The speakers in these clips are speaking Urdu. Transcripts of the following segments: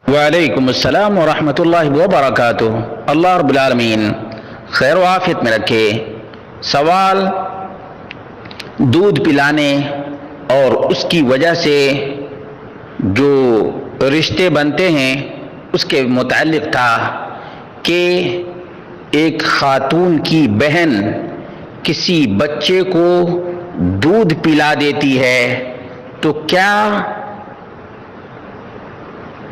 وعلیکم السلام ورحمۃ اللہ وبرکاتہ۔ اللہ رب العالمین خیر و عافیت میں رکھے۔ سوال دودھ پلانے اور اس کی وجہ سے جو رشتے بنتے ہیں اس کے متعلق تھا کہ ایک خاتون کی بہن کسی بچے کو دودھ پلا دیتی ہے تو کیا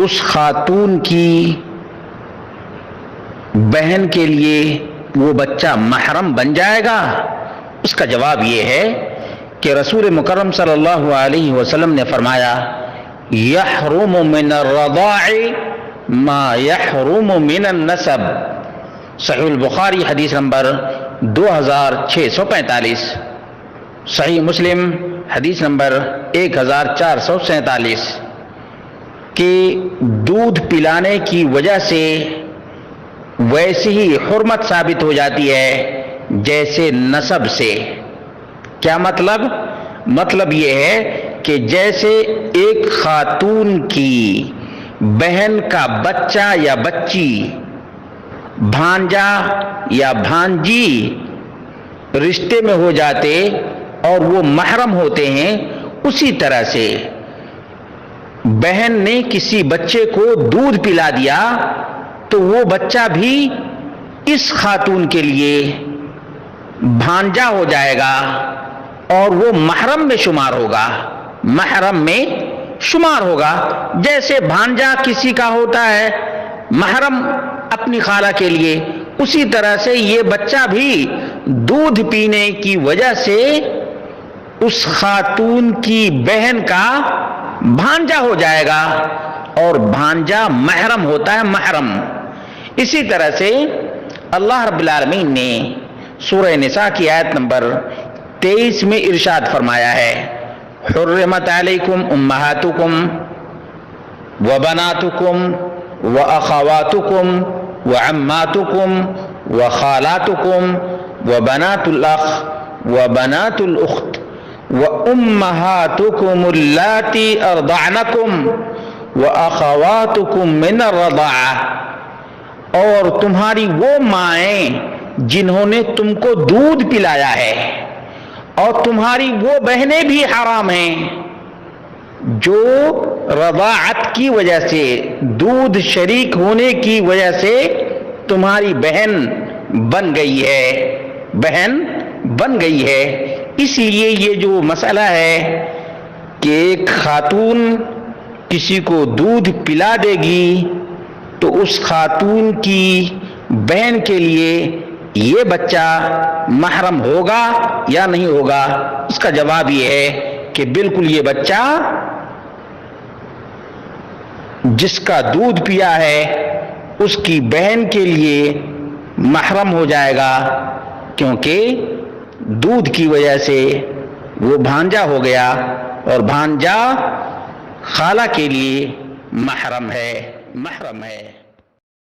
اس خاتون کی بہن کے لیے وہ بچہ محرم بن جائے گا؟ اس کا جواب یہ ہے کہ رسول مکرم صلی اللہ علیہ وسلم نے فرمایا یحرم من الرضاع ما یحرم من النسب، صحیح البخاری حدیث نمبر 2645، صحیح مسلم حدیث نمبر 1447، کہ دودھ پلانے کی وجہ سے ویسے ہی حرمت ثابت ہو جاتی ہے جیسے نسب سے۔ کیا مطلب؟ مطلب یہ ہے کہ جیسے ایک خاتون کی بہن کا بچہ یا بچی بھانجا یا بھانجی رشتے میں ہو جاتے اور وہ محرم ہوتے ہیں، اسی طرح سے بہن نے کسی بچے کو دودھ پلا دیا تو وہ بچہ بھی اس خاتون کے لیے بھانجا ہو جائے گا اور وہ محرم میں شمار ہوگا، محرم میں شمار ہوگا۔ جیسے بھانجا کسی کا ہوتا ہے محرم اپنی خالہ کے لیے، اسی طرح سے یہ بچہ بھی دودھ پینے کی وجہ سے اس خاتون کی بہن کا بھانجا ہو جائے گا، اور بھانجا محرم ہوتا ہے، محرم۔ اسی طرح سے اللہ رب العالمین نے سورہ نساء کی آیت نمبر 23 میں ارشاد فرمایا ہے حرمت علیکم امہاتکم وبناتکم واخواتکم وعماتکم وخالاتکم وبنات الاخ وبنات الاخت وَأُمَّهَاتُكُمُ اللَّاتِي أَرْضَعْنَكُمْ وَأَخَوَاتُكُمْ مِنَ الرَّضَاعَةِ، اور تمہاری وہ مائیں جنہوں نے تم کو دودھ پلایا ہے، اور تمہاری وہ بہنیں بھی حرام ہیں جو رضاعت کی وجہ سے، دودھ شریک ہونے کی وجہ سے تمہاری بہن بن گئی ہے، بہن بن گئی ہے۔ اس لیے یہ جو مسئلہ ہے کہ ایک خاتون کسی کو دودھ پلا دے گی تو اس خاتون کی بہن کے لیے یہ بچہ محرم ہوگا یا نہیں ہوگا؟ اس کا جواب یہ ہے کہ بالکل یہ بچہ جس کا دودھ پیا ہے اس کی بہن کے لیے محرم ہو جائے گا، کیونکہ دودھ کی وجہ سے وہ بھانجا ہو گیا، اور بھانجا خالہ کے لیے محرم ہے، محرم ہے۔